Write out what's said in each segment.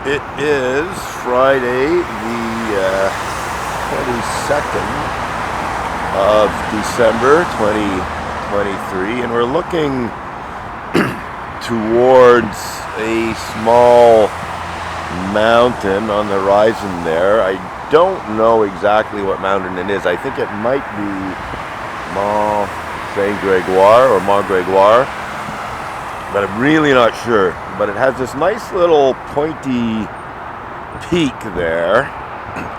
It is Friday, the 22nd of December 2023, and we're looking towards a small mountain on the horizon there. I don't know exactly what mountain it is. I think it might be Mont Saint-Gregoire or Mont Gregoire, but I'm really not sure. But it has this nice little pointy peak there,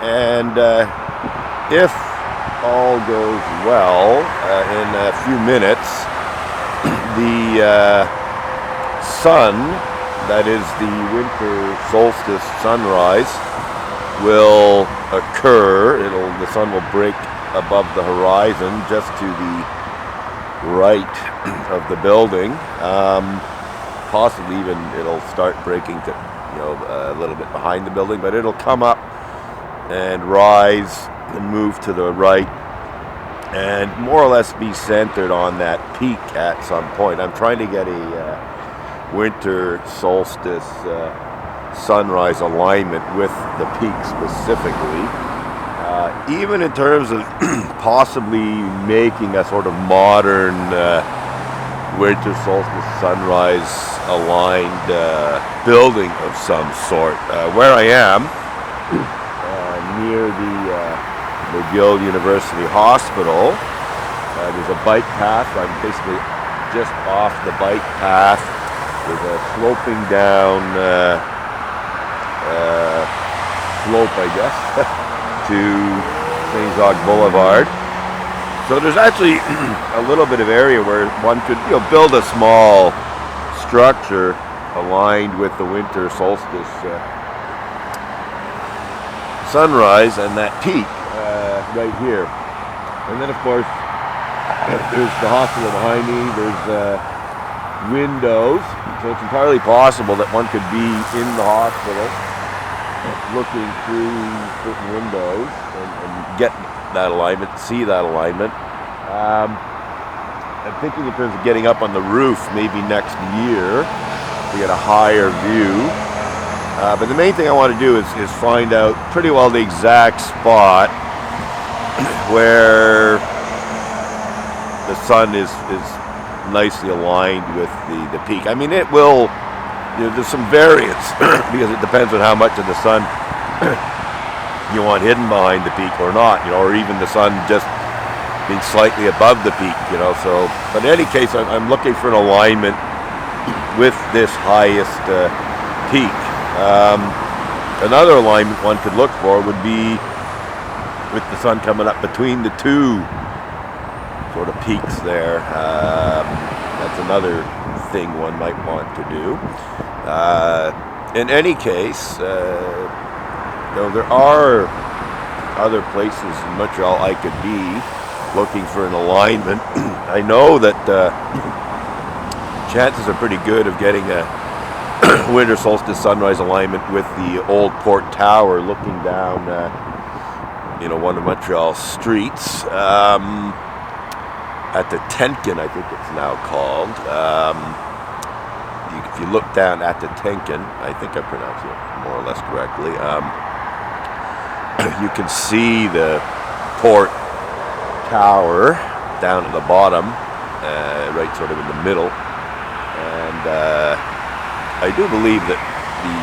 and if all goes well, in a few minutes, the sun, that is the winter solstice sunrise, will occur. The sun will break above the horizon just to the right of the building. Possibly even it'll start breaking to, a little bit behind the building, but it'll come up and rise and move to the right and more or less be centered on that peak at some point. I'm trying to get a winter solstice sunrise alignment with the peak specifically. Even in terms of possibly making a sort of modern winter solstice sunrise aligned building of some sort. Where I am, near the McGill University Hospital, there's a bike path. I'm basically just off the bike path. There's a sloping down slope, I guess, to St. Jacques Boulevard. So there's actually a little bit of area where one could build a small structure aligned with the winter solstice sunrise and that peak right here. And then of course there's the hospital behind me. There's windows, so it's entirely possible that one could be in the hospital looking through certain windows and get that alignment, see that alignment. I'm thinking in terms of getting up on the roof maybe next year to get a higher view. But the main thing I want to do is find out pretty well the exact spot where the sun is nicely aligned with the peak. I mean, it will, there's some variance because it depends on how much of the sun you want hidden behind the peak or not, or even the sun just being slightly above the peak, so, but in any case, I'm looking for an alignment with this highest peak. Another alignment one could look for would be with the sun coming up between the two sort of peaks there. That's another thing one might want to do. In any case, there are other places in Montreal I could be looking for an alignment. I know that chances are pretty good of getting a winter solstice sunrise alignment with the old Port Tower looking down one of Montreal's streets at the Tenkin, I think it's now called. If you look down at the Tenkin, I think I pronounced it more or less correctly, you can see the Port Tower down at the bottom, right sort of in the middle, and I do believe that the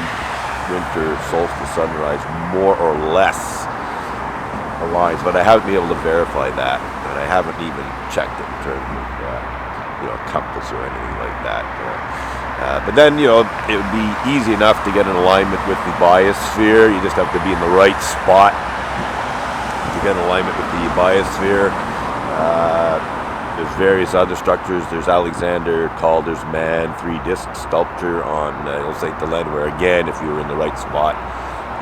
winter solstice sunrise more or less aligns, but I haven't been able to verify that, and I haven't even checked it in terms of compass or anything like that. But then it would be easy enough to get an alignment with the biosphere. You just have to be in the right spot to get an alignment with the biosphere. There's various other structures. There's Alexander Calder's Man 3-disc sculpture on St. Helene, where again, if you were in the right spot,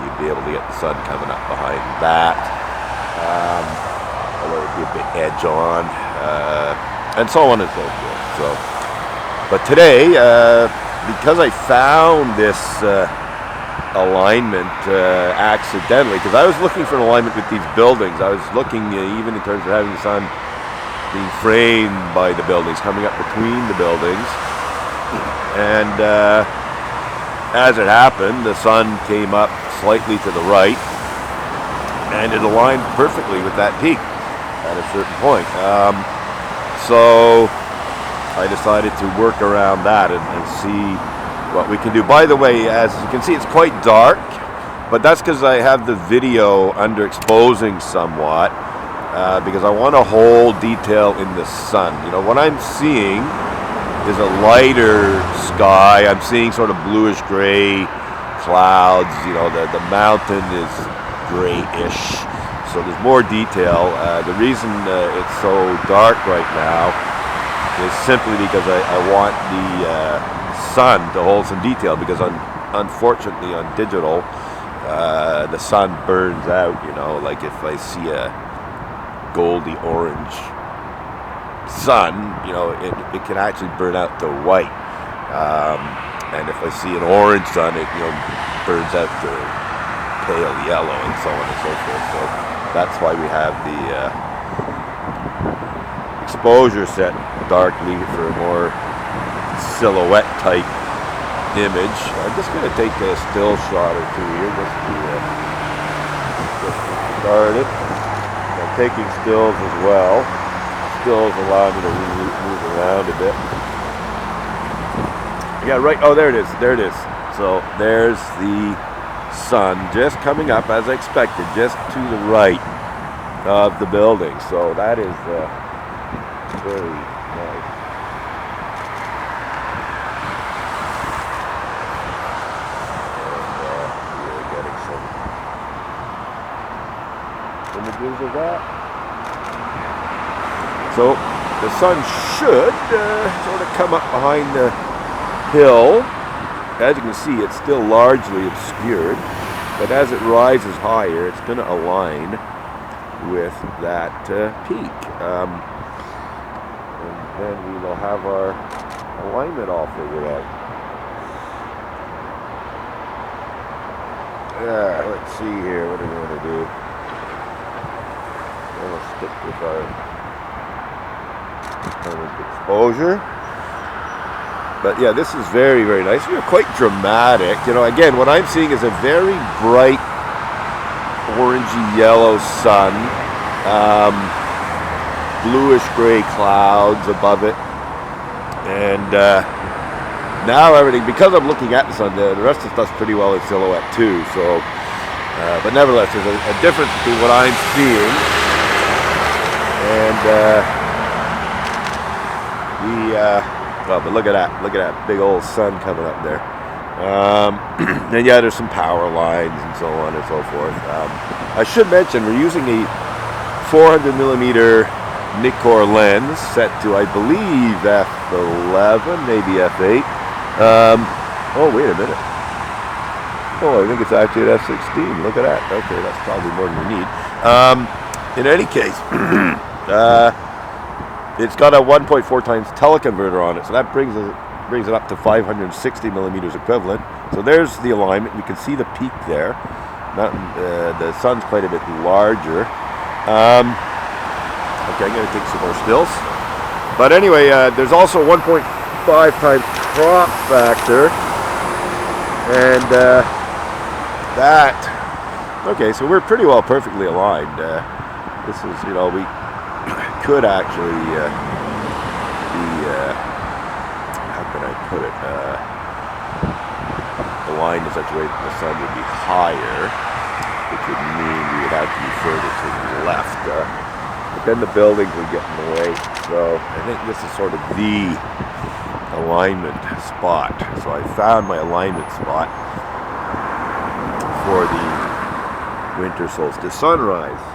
you'd be able to get the sun coming up behind that. Although it would be a bit edge on, and so on and so forth. But today, because I found this alignment accidentally, because I was looking for an alignment with these buildings. I was looking even in terms of having the sun being framed by the buildings, coming up between the buildings. And as it happened, the sun came up slightly to the right, and it aligned perfectly with that peak at a certain point. So I decided to work around that and see what we can do. By the way, as you can see, it's quite dark, but that's because I have the video underexposing somewhat, because I want to hold detail in the sun. You know, what I'm seeing is a lighter sky. I'm seeing sort of bluish gray clouds. You know, the mountain is grayish, so there's more detail. The reason it's so dark right now is simply because I want the sun to hold some detail, because unfortunately on digital the sun burns out. You know, like if I see a goldy orange sun, you know, it can actually burn out to white, and if I see an orange sun, it, you know, burns out to pale yellow, and so on and so forth. So that's why we have the exposure set darkly for a more silhouette type image. I'm just going to take a still shot or two here just to start it. I'm taking stills as well. Stills allow me to move around a bit. Yeah, right. Oh, there it is. There it is. So there's the sun just coming up as I expected, just to the right of the building. So that is very nice. And we're getting some images of that. So the sun should sort of come up behind the hill. As you can see, it's still largely obscured, but as it rises higher, it's going to align with that peak. And then we will have our alignment all figured out. Let's see here, what do we want to do? We'll stick with our current exposure. But yeah, this is very, very nice. We're quite dramatic. You know, again, what I'm seeing is a very bright orangey yellow sun, bluish gray clouds above it, and now everything, because I'm looking at the sun, the rest of the stuff's pretty well in silhouette too. So, but nevertheless, there's a difference between what I'm seeing and well, but look at that big old sun coming up there. And yeah, there's some power lines and so on and so forth. I should mention we're using a 400mm Nikkor lens set to, I believe, f11, maybe f8. Oh, wait a minute. Oh, I think it's actually at f16. Look at that. Okay, that's probably more than we need. In any case, it's got a 1.4 times teleconverter on it, so that brings it up to 560mm equivalent. So there's the alignment. You can see the peak there. The sun's quite a bit larger. Okay, I'm going to take some more stills. But anyway, there's also 1.5 times crop factor, and that. Okay, so we're pretty well perfectly aligned. This is, you know, we could actually be, how can I put it, aligned in such a way that the sun would be higher, which would mean we would have to be further to the left. But then the buildings would get in the way. So I think this is sort of the alignment spot. So I found my alignment spot for the winter solstice sunrise.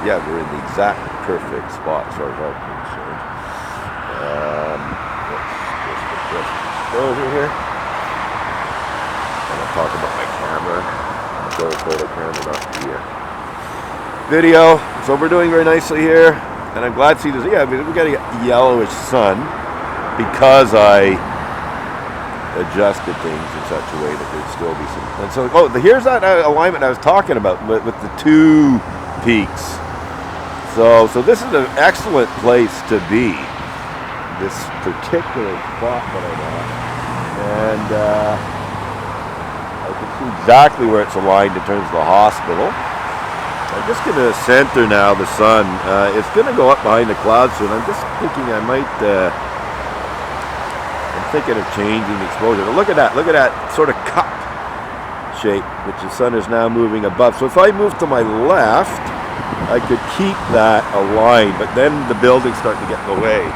Yeah, we're in the exact perfect spot as far as I'm concerned. Let's just adjust the exposure here. And I'll talk about my camera. The photo camera, not the video. So we're doing very nicely here. And I'm glad to see this. Yeah, we got a yellowish sun because I adjusted things in such a way that there'd still be some. And so, oh, here's that alignment I was talking about with the two peaks. So this is an excellent place to be. this particular spot that I'm at, and I can see exactly where it's aligned in terms of the hospital. I'm just going to center now the sun. It's going to go up behind the clouds soon. I'm just thinking I might, I'm thinking of changing the exposure. Look at that sort of cup shape, which the sun is now moving above. So if I move to my left, I could keep that aligned, but then the buildings start to get in the way.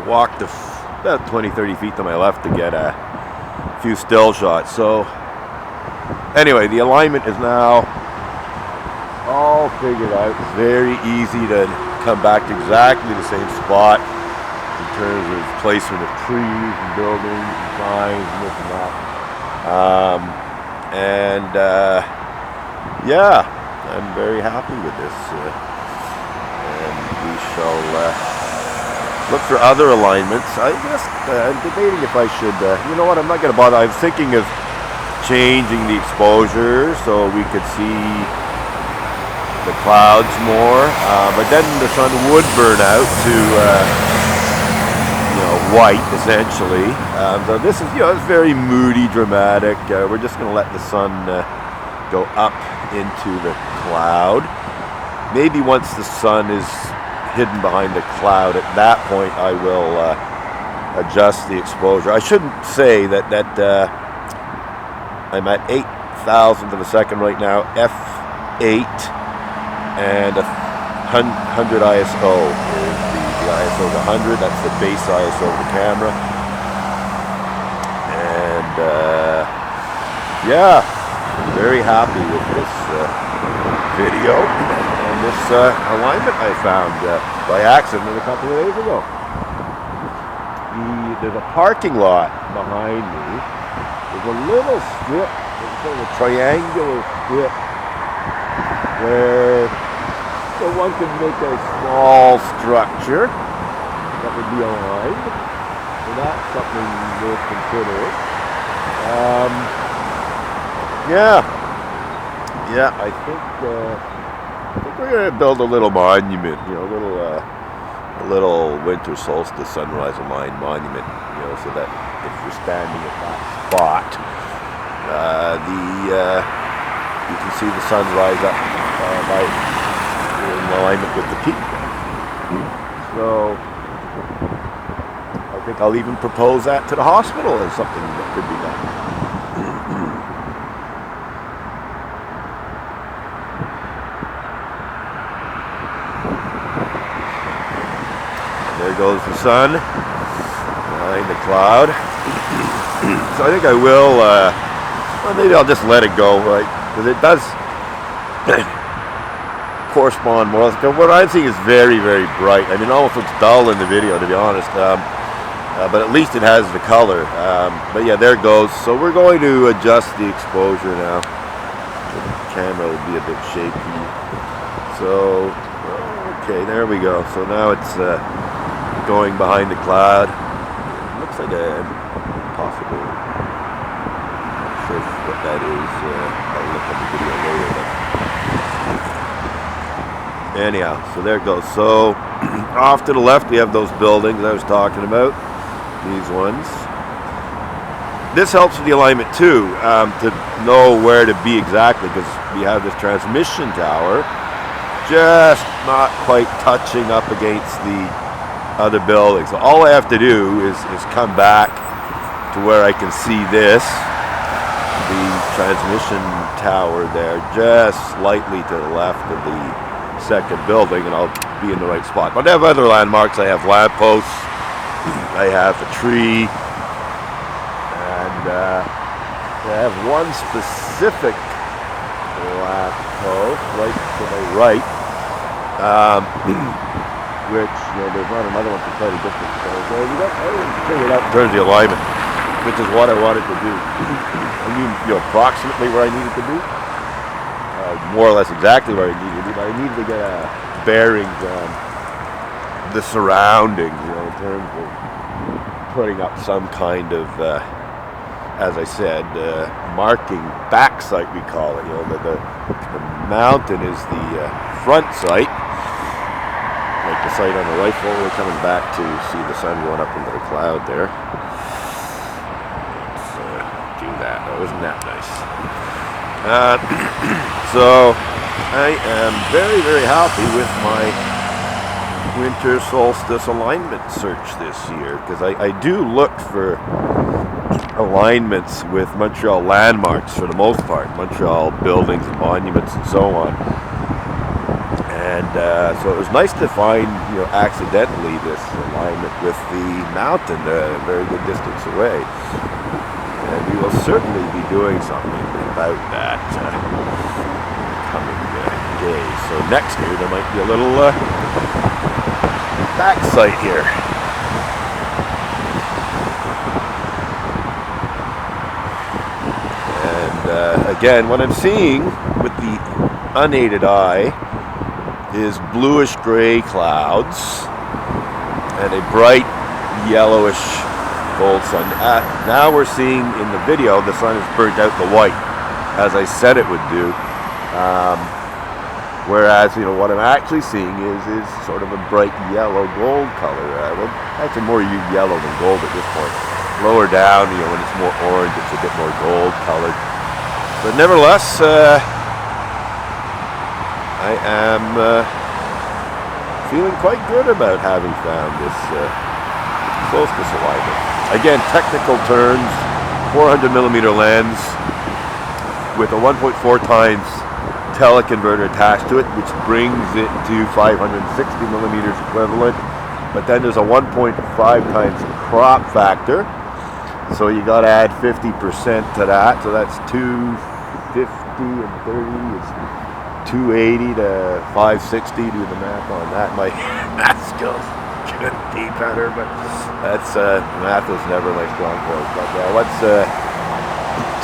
Walked about 20-30 feet to my left to get a few still shots. So anyway, the alignment is now all figured out. It's very easy to come back to exactly the same spot in terms of placement of trees and buildings and signs and this and that. Yeah, I'm very happy with this, and we shall look for other alignments. I guess I'm debating if I should, you know what, I'm not going to bother. I'm thinking of changing the exposure so we could see the clouds more, but then the sun would burn out to, white essentially. So this is, it's very moody, dramatic. We're just going to let the sun go up into the cloud. Maybe once the sun is hidden behind the cloud, at that point I will adjust the exposure. I shouldn't say that I'm at 8,000 of a second right now, f8, and 100 ISO is the ISO is 100. That's the base ISO of the camera, and yeah, very happy with this video. This alignment I found by accident a couple of days ago. There's a parking lot behind me. There's a little strip, sort of a triangular strip, where one could make a small structure that would be aligned. So that's something worth considering. Yeah, I think we're going to build a little monument, a little winter solstice sunrise aligned monument, so that if you're standing at that spot, you can see the sun rise up in alignment with the peak. So I think I'll even propose that to the hospital as something that could be done. There goes the sun behind the cloud. So I think I will, maybe I'll just let it go, right? Because it does correspond more. What I'm seeing is very, very bright. I mean, it almost looks dull in the video, to be honest. But at least it has the color. But yeah, there it goes. So we're going to adjust the exposure now. The camera will be a bit shaky. So, okay, there we go. So now it's going behind the cloud. It looks like a possible, I'm not sure what that is. I'll look at the video later. Anyhow, so there it goes. So off to the left we have those buildings I was talking about. These ones. This helps with the alignment too, to know where to be exactly, because we have this transmission tower just not quite touching up against the other buildings. So all I have to do is come back to where I can see this, the transmission tower there, just slightly to the left of the second building, and I'll be in the right spot. But I have other landmarks. I have lampposts, I have a tree, and I have one specific lamppost right to my right, which, there's not another one to quite a distance. So we got everything figured out in terms of the alignment. which is what I wanted to do. I mean, approximately where I needed to be, more or less exactly where I needed to be, but I needed to get a bearings on the surroundings, in terms of putting up some kind of, as I said, marking back sight, we call it. The mountain is the front sight, like the sight on the rifle. We're coming back to see the sun going up into the cloud there. Let's do that. Oh, isn't that nice? So I am very, very happy with my winter solstice alignment search this year, because I do look for alignments with Montreal landmarks for the most part, Montreal buildings and monuments and so on. And so it was nice to find, accidentally this alignment with the mountain a very good distance away. And we will certainly be doing something about that coming days. So next year there might be a little back sight here. And again, what I'm seeing with the unaided eye is bluish gray clouds and a bright yellowish gold sun. Now we're seeing in the video the sun has burnt out the white, as I said it would do. Whereas, what I'm actually seeing is sort of a bright yellow gold color. Well, actually more yellow than gold at this point. Lower down, when it's more orange, it's a bit more gold colored. But nevertheless, I am feeling quite good about having found this solstice alignment. Again, technical terms, 400 millimeter lens with a 1.4 times teleconverter attached to it, which brings it to 560 millimeters equivalent. But then there's a 1.5 times crop factor, so you got to add 50% to that. So that's 250 and 30 is 280 to 560. Do the math on that. My math skills couldn't be better, but that's math was never my strong point. But what's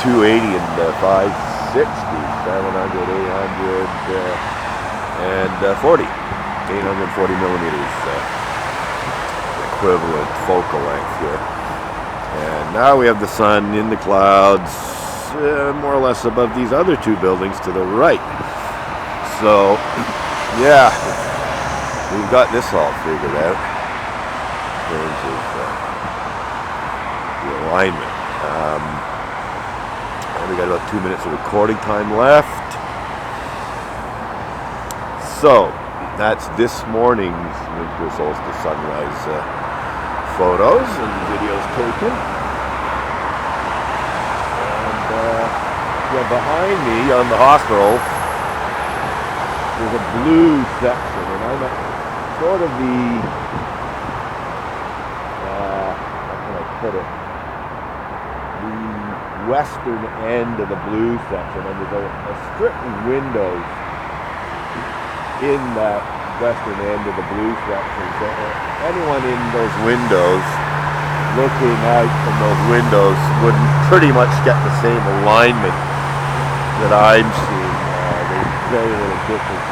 280 and 560? 700, 800, and 40. 840 millimeters equivalent focal length here. And now we have the sun in the clouds, more or less above these other two buildings to the right. So, yeah, we've got this all figured out in terms of the alignment. We got about 2 minutes of recording time left. So that's this morning's winter solstice sunrise photos and videos taken. And behind me on the hospital there's a blue section, and I'm at sort of the how can I put it? Western end of the blue section, and there's a strip of windows in that western end of the blue section. So anyone in those windows, looking out from those windows, would pretty much get the same alignment that I'm seeing. There's very little difference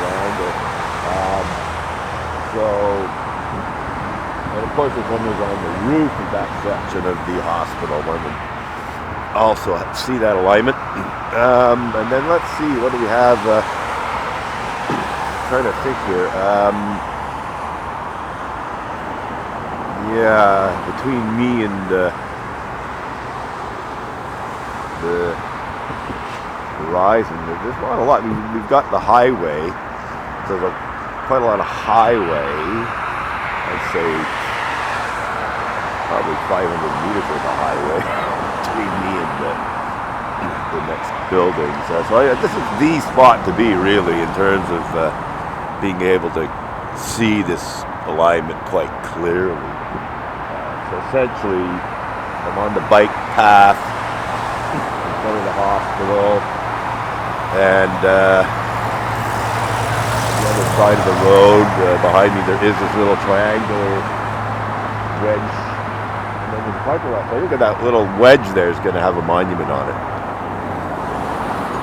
around it. And of course there's one on the roof of that section of the hospital, one would also see that alignment. And then let's see, what do we have? I'm trying to think here. Yeah, between me and the horizon, there's not a lot. We've got the highway. There's quite a lot of highway. I'd say probably 500 meters of the highway between me and the next buildings. So this is the spot to be, really, in terms of being able to see this alignment quite clearly. So essentially, I'm on the bike path in front of the hospital, and on the other side of the road behind me there is this little triangular wedge in the then there's a parking lot. So look at that little wedge there is going to have a monument on it.